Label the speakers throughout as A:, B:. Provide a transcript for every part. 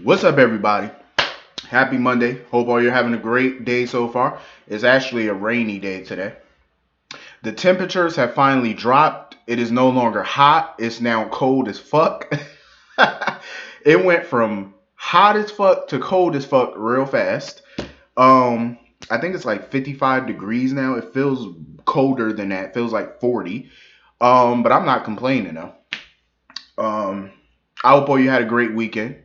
A: What's up, everybody? Happy Monday. Hope all you're having a great day so far. It's actually a rainy day today. The temperatures have finally dropped. It is no longer hot. It's now cold as fuck. It went from hot as fuck to cold as fuck real fast. Um, I think it's like 55 degrees now. It feels colder than that. It feels like 40. But I'm not complaining though. Um, I hope all you had a great weekend.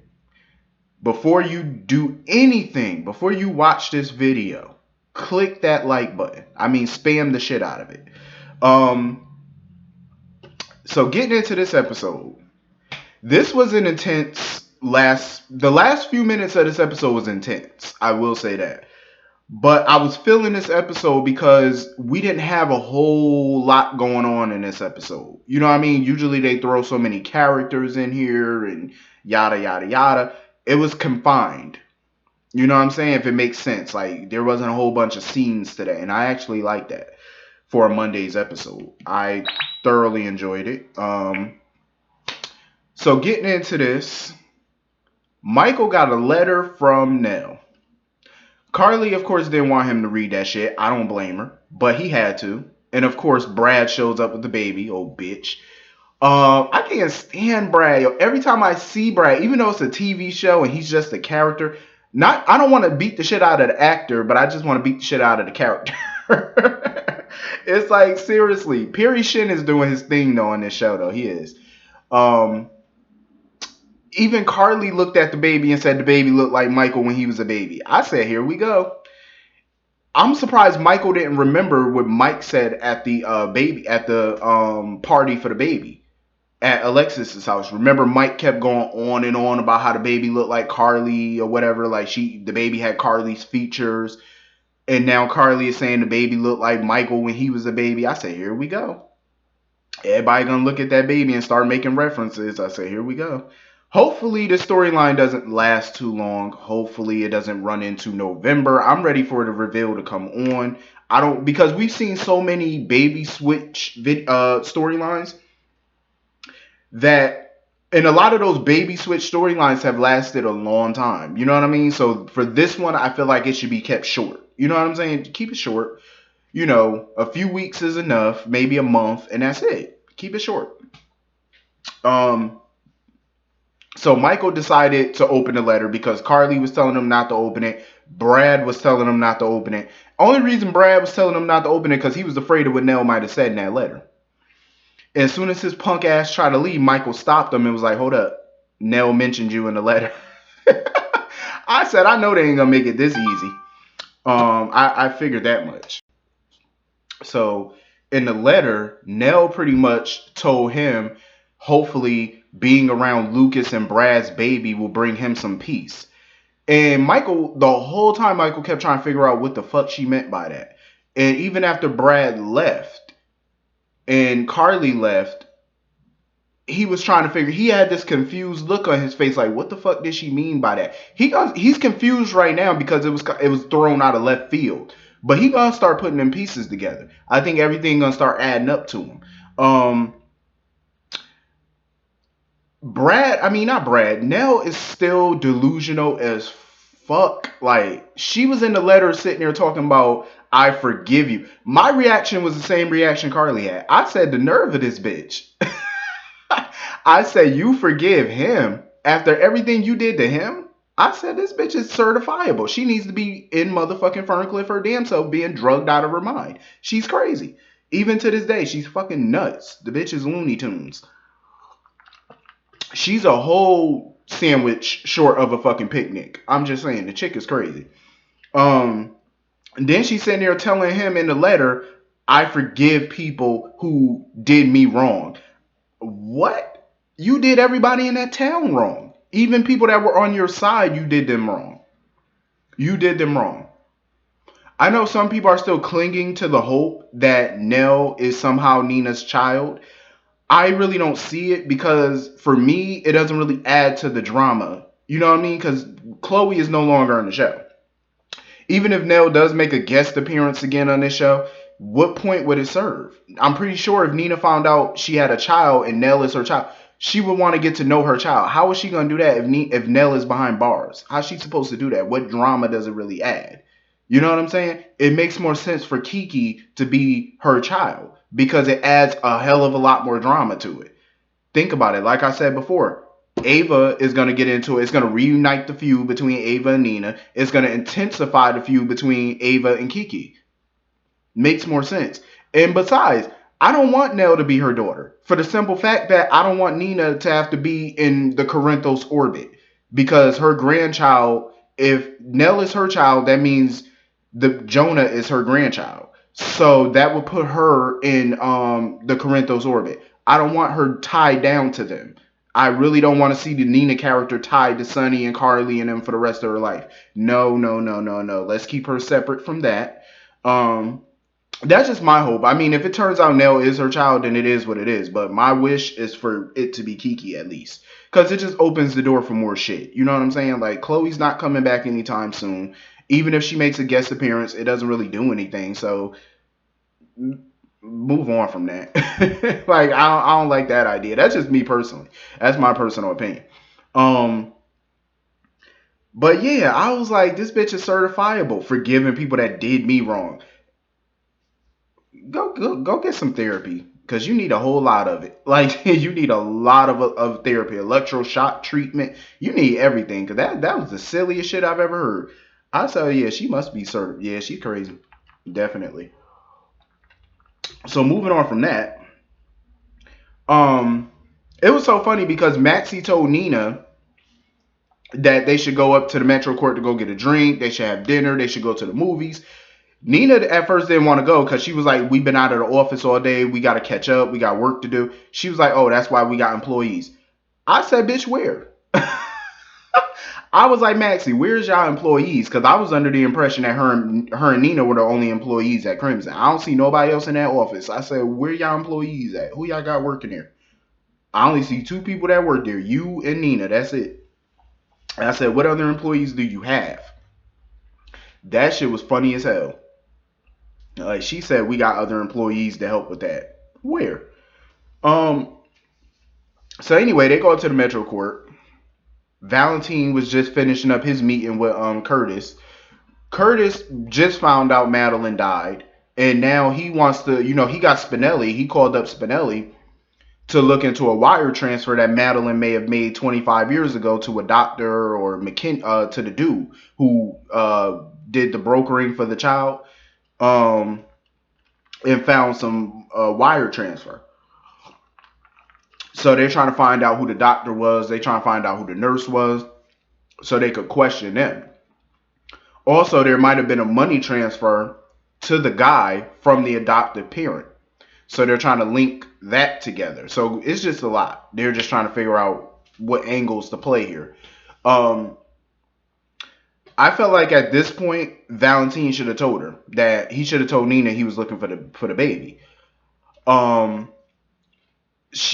A: Before you do anything, before you watch this video, click that like button. I mean, spam the shit out of it. Um, so getting into this episode, this was an intense the last few minutes of this episode was intense. I will say that. But I was feeling this episode because we didn't have a whole lot going on in this episode. You know what I mean? Usually they throw so many characters in here and yada yada yada. It was confined. You know what I'm saying? If it makes sense. Like there wasn't a whole bunch of scenes today, and I actually like that for a Monday's episode. I thoroughly enjoyed it. So getting into this, Michael got a letter from Nelle. Carly, of course, didn't want him to read that shit. I don't blame her, but he had to. And of course, Brad shows up with the baby, old bitch. I can't stand Brad. Yo. Every time I see Brad, even though it's a TV show and he's just a character, I don't want to beat the shit out of the actor, but I just want to beat the shit out of the character. It's like seriously, Perry Shin is doing his thing though on this show though. He is. Um, Even Carly looked at the baby and said the baby looked like Michael when he was a baby. I said, here we go. I'm surprised Michael didn't remember what Mike said at the party for the baby at Alexis's house. Remember, Mike kept going on and on about how the baby looked like Carly or whatever. Like the baby had Carly's features, and now Carly is saying the baby looked like Michael when he was a baby. I said, here we go. Everybody gonna look at that baby and start making references. I said, here we go. Hopefully the storyline doesn't last too long. Hopefully it doesn't run into November. I'm ready for the reveal to come on. Because we've seen so many baby switch storylines that, and a lot of those baby switch storylines have lasted a long time. You know what I mean? So for this one, I feel like it should be kept short. You know what I'm saying? Keep it short. You know, a few weeks is enough, maybe a month, and that's it. Keep it short. So Michael decided to open the letter because Carly was telling him not to open it. Brad was telling him not to open it. Only reason Brad was telling him not to open it because he was afraid of what Nelle might have said in that letter. As soon as his punk ass tried to leave, Michael stopped him and was like, hold up. Nelle mentioned you in the letter. I said, I know they ain't going to make it this easy. I figured that much. So in the letter, Nelle pretty much told him, hopefully being around Lucas and Brad's baby will bring him some peace. And Michael, the whole time, Michael kept trying to figure out what the fuck she meant by that. And even after Brad left and Carly left, he was trying to figure, he had this confused look on his face like, what the fuck did she mean by that? He's confused right now because it was thrown out of left field. But he gonna start putting them pieces together. I think everything gonna start adding up to him. Nelle is still delusional as fuck. Like, she was in the letter sitting there talking about, I forgive you. My reaction was the same reaction Carly had. I said, the nerve of this bitch. I said, you forgive him after everything you did to him? I said, this bitch is certifiable. She needs to be in motherfucking Ferncliff her damn self being drugged out of her mind. She's crazy. Even to this day, she's fucking nuts. The bitch is Looney Tunes. She's a whole sandwich short of a fucking picnic. I'm just saying, the chick is crazy. And then she's sitting there telling him in the letter, I forgive people who did me wrong. What? You did everybody in that town wrong. Even people that were on your side, you did them wrong. You did them wrong. I know some people are still clinging to the hope that Nelle is somehow Nina's child. I really don't see it because for me, it doesn't really add to the drama. You know what I mean? Because Chloe is no longer on the show. Even if Nelle does make a guest appearance again on this show, what point would it serve? I'm pretty sure if Nina found out she had a child and Nelle is her child, She would want to get to know her child. How is she going to do that if Nelle is behind bars? How's she supposed to do that? What drama does it really add? You know what I'm saying? It makes more sense for Kiki to be her child because it adds a hell of a lot more drama to it. Think about it. Like I said before, Ava is going to get into it. It's going to reunite the feud between Ava and Nina. It's going to intensify the feud between Ava and Kiki. Makes more sense. And besides, I don't want Nelle to be her daughter for the simple fact that I don't want Nina to have to be in the Corinthos orbit because her grandchild, if Nelle is her child, that means the Jonah is her grandchild. So that would put her in the Corinthos orbit. I don't want her tied down to them. I really don't want to see the Nina character tied to Sunny and Carly and them for the rest of her life. No, no, no, no, no. Let's keep her separate from that. That's just my hope. I mean, if it turns out Nelle is her child, then it is what it is. But my wish is for it to be Kiki at least. Because it just opens the door for more shit. You know what I'm saying? Like, Chloe's not coming back anytime soon. Even if she makes a guest appearance, it doesn't really do anything. So, move on from that. Like, I don't like that idea. That's just me personally. That's my personal opinion. But yeah, I was like, this bitch is certifiable for giving people that did me wrong. Go get some therapy because you need a whole lot of it. Like you need a lot of therapy, electroshock treatment. You need everything because that was the silliest shit I've ever heard. I tell you, yeah, she must be certain. Yeah, she's crazy, definitely. So moving on from that, it was so funny because Maxie told Nina that they should go up to the Metro Court to go get a drink. They should have dinner. They should go to the movies. Nina at first didn't want to go because she was like, we've been out of the office all day. We got to catch up. We got work to do. She was like, oh, that's why we got employees. I said, bitch, where? I was like, Maxie, where's y'all employees? Because I was under the impression that her and Nina were the only employees at Crimson. I don't see nobody else in that office. I said, where y'all employees at? Who y'all got working there? I only see two people that work there. You and Nina. That's it. And I said, what other employees do you have? That shit was funny as hell. Like she said, we got other employees to help with that. Where? So anyway, they go to the Metro Court. Valentin was just finishing up his meeting with Curtis. Curtis just found out Madeline died, and now he wants to, he got Spinelli. He called up Spinelli to look into a wire transfer that Madeline may have made 25 years ago to a doctor or to the dude who did the brokering for the child. And found some wire transfer. So they're trying to find out who the doctor was. They're trying to find out who the nurse was so they could question them. Also, there might have been a money transfer to the guy from the adoptive parent. So they're trying to link that together. So it's just a lot. They're just trying to figure out what angles to play here. I felt like at this point, Valentin should have told her that he should have told Nina he was looking for the baby.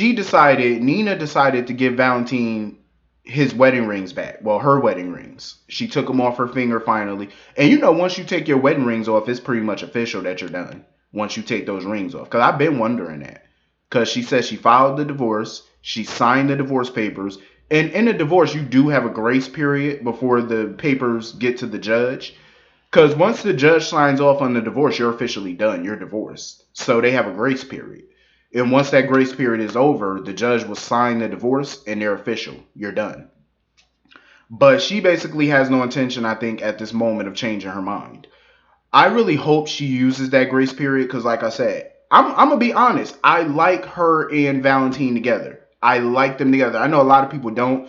A: Nina decided to give Valentin his wedding rings back. Well, her wedding rings. She took them off her finger finally. And once you take your wedding rings off, it's pretty much official that you're done. Once you take those rings off. Because I've been wondering that. Because she said she filed the divorce. She signed the divorce papers. And in a divorce, you do have a grace period before the papers get to the judge. Because once the judge signs off on the divorce, you're officially done. You're divorced. So they have a grace period. And once that grace period is over, the judge will sign the divorce and they're official. You're done. But she basically has no intention, I think, at this moment of changing her mind. I really hope she uses that grace period because, like I said, I'm going to be honest. I like her and Valentin together. I like them together. I know a lot of people don't.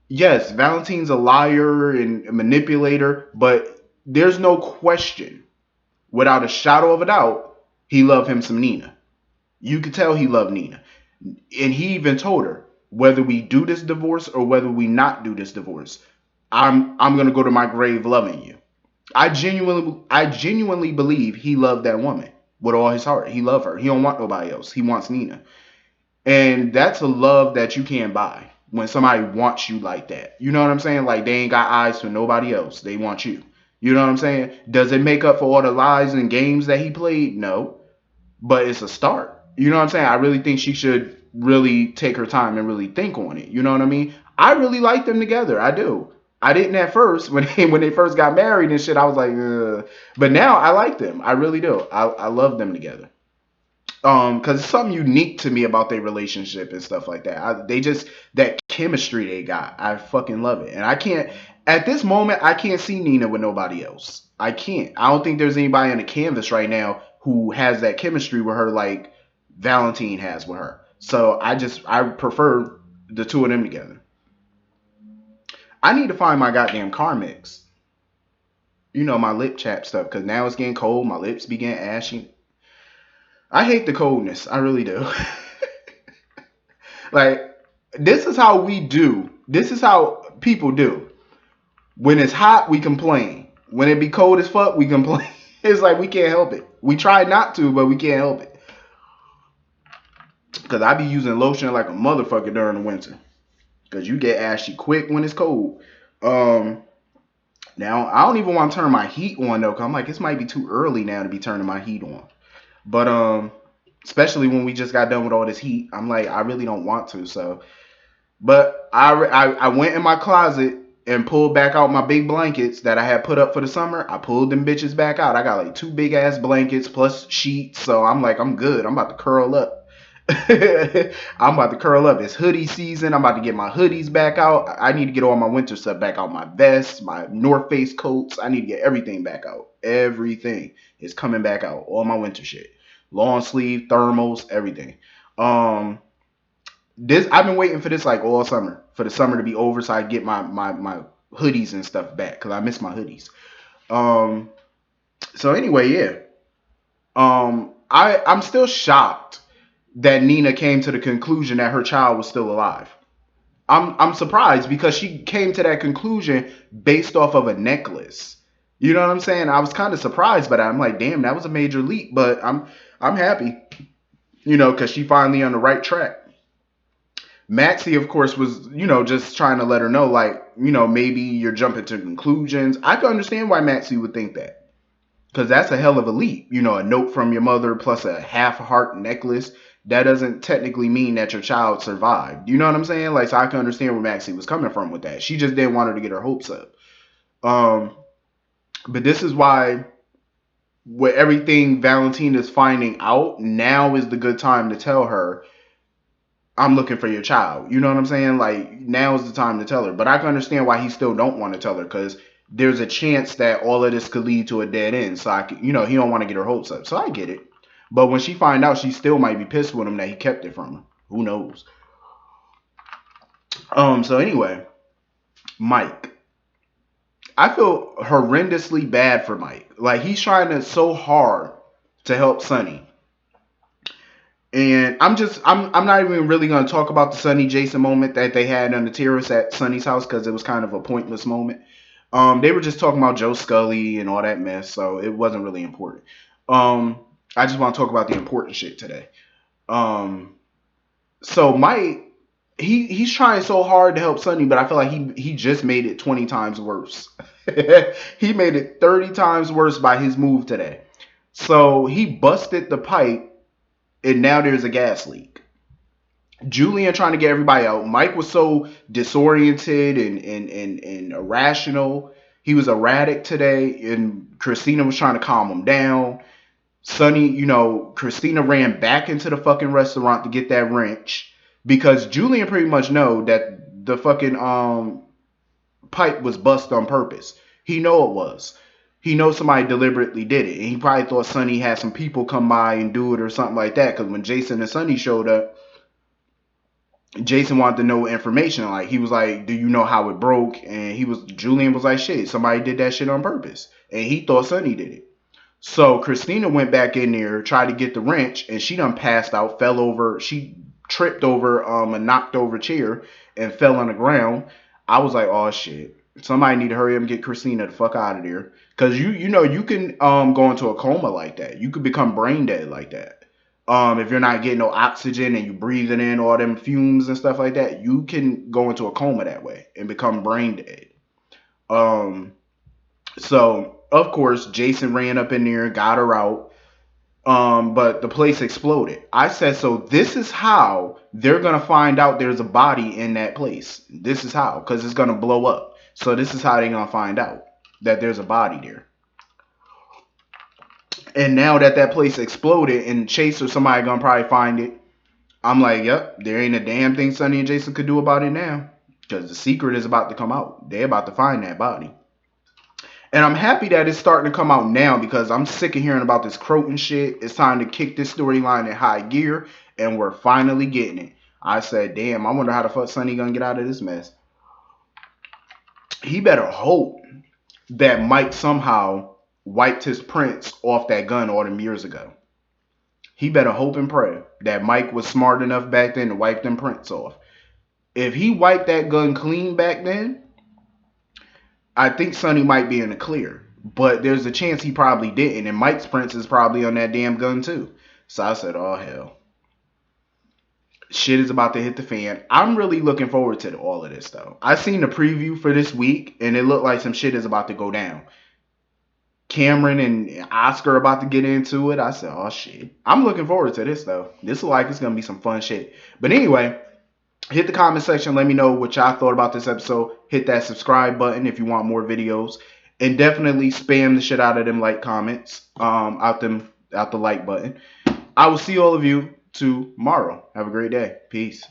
A: Yes, Valentin's a liar and a manipulator, but there's no question, without a shadow of a doubt, he loved him some Nina. You could tell he loved Nina. And he even told her, whether we do this divorce or whether we not do this divorce, I'm going to go to my grave loving you. I genuinely believe he loved that woman with all his heart. He loved her. He don't want nobody else. He wants Nina. And that's a love that you can't buy when somebody wants you like that. You know what I'm saying? Like they ain't got eyes for nobody else. They want you. You know what I'm saying? Does it make up for all the lies and games that he played? No. But it's a start. You know what I'm saying? I really think she should really take her time and really think on it. You know what I mean? I really like them together. I do. I didn't at first when they first got married and shit. I was like, ugh. But now I like them. I really do. I love them together. Because it's something unique to me about their relationship and stuff like that. They just that chemistry they got. I fucking love it, and I can't at this moment. I can't see Nina with nobody else. I can't. I don't think there's anybody on the canvas right now who has that chemistry with her like Valentin has with her. So I prefer the two of them together. I need to find my goddamn car mix. You know, my lip chap stuff, because now it's getting cold. My lips begin ashy. I hate the coldness. I really do. Like, this is how we do. This is how people do. When it's hot, we complain. When it be cold as fuck, we complain. It's like we can't help it. We try not to, but we can't help it. Because I be using lotion like a motherfucker during the winter. Because you get ashy quick when it's cold. Now, I don't even want to turn my heat on, though. Because I'm like, this might be too early now to be turning my heat on. But, especially when we just got done with all this heat, I'm like, I really don't want to. So, but I went in my closet and pulled back out my big blankets that I had put up for the summer. I pulled them bitches back out. I got like 2 big ass blankets plus sheets. So I'm like, I'm good. I'm about to curl up. I'm about to curl up. It's hoodie season. I'm about to get my hoodies back out. I need to get all my winter stuff back out. My vests, my North Face coats. I need to get everything back out. Everything is coming back out. All my winter shit. Long sleeve, thermals, everything. This I've been waiting for this like all summer. For the summer to be over so I get my hoodies and stuff back. Because I miss my hoodies. So anyway, yeah. I'm still shocked that Nina came to the conclusion that her child was still alive. I'm surprised because she came to that conclusion based off of a necklace. You know what I'm saying? I was kind of surprised, but I'm like, damn, that was a major leap. But I'm happy, you know, because she finally on the right track. Maxie, of course, was, you know, just trying to let her know, like, you know, maybe you're jumping to conclusions. I can understand why Maxie would think that. Because that's a hell of a leap. You know, a note from your mother plus a half heart necklace. That doesn't technically mean that your child survived. You know what I'm saying? Like, so I can understand where Maxie was coming from with that. She just didn't want her to get her hopes up. But this is why, with everything Valentin is finding out, now is the good time to tell her, I'm looking for your child. You know what I'm saying? Like, now is the time to tell her. But I can understand why he still don't want to tell her, because there's a chance that all of this could lead to a dead end. So, you know, he don't want to get her hopes up. So I get it. But when she find out, she still might be pissed with him that he kept it from her. Who knows? So anyway, Mike. I feel horrendously bad for Mike. Like, he's trying to so hard to help Sonny. And I'm not even really going to talk about the Sonny Jason moment that they had on the terrace at Sonny's house, because it was kind of a pointless moment. They were just talking about Joe Scully and all that mess, so it wasn't really important. I just want to talk about the important shit today. So Mike, he's trying so hard to help Sonny, but I feel like he just made it 20 times worse. He made it 30 times worse by his move today. So he busted the pipe, and now there's a gas leak. Julian trying to get everybody out. Mike was so disoriented and irrational. He was erratic today, and Christina was trying to calm him down. Sonny, you know, Christina ran back into the fucking restaurant to get that wrench because Julian pretty much know that the fucking pipe was bust on purpose. He know it was. He knows somebody deliberately did it, and he probably thought Sonny had some people come by and do it or something like that. Because when Jason and Sonny showed up, Jason wanted to know information. Like, he was like, "Do you know how it broke?" And Julian was like, "Shit, somebody did that shit on purpose," and he thought Sonny did it. So Christina went back in there, tried to get the wrench, and she done passed out, fell over. She tripped over a knocked over chair and fell on the ground. I was like, oh shit. Somebody need to hurry up and get Christina the fuck out of there. Cause you know you can go into a coma like that. You could become brain dead like that. If you're not getting no oxygen and you breathing in all them fumes and stuff like that, you can go into a coma that way and become brain dead. So of course Jason ran up in there, got her out. But the place exploded. I said, so this is how they're gonna find out there's a body in that place. This is how, because it's gonna blow up. So this is how they're gonna find out that there's a body there. And now that that place exploded and Chase or somebody gonna probably find it, I'm like, yep, there ain't a damn thing Sonny and Jason could do about it now. Because the secret is about to come out. They're about to find that body. And I'm happy that it's starting to come out now because I'm sick of hearing about this Croton shit. It's time to kick this storyline in high gear, and we're finally getting it. I said, damn, I wonder how the fuck Sonny gonna get out of this mess. He better hope that Mike somehow wiped his prints off that gun all them years ago. He better hope and pray that Mike was smart enough back then to wipe them prints off. If he wiped that gun clean back then, I think Sonny might be in the clear. But there's a chance he probably didn't. And Mike's prints is probably on that damn gun too. So I said, oh, hell. Shit is about to hit the fan. I'm really looking forward to all of this, though. I seen the preview for this week, and it looked like some shit is about to go down. Cameron and Oscar about to get into it. I said, oh, shit. I'm looking forward to this, though. This looks like it's going to be some fun shit. But anyway, hit the comment section. Let me know what y'all thought about this episode. Hit that subscribe button if you want more videos. And definitely spam the shit out of them like comments. Out the like button. I will see all of you tomorrow. Have a great day. Peace.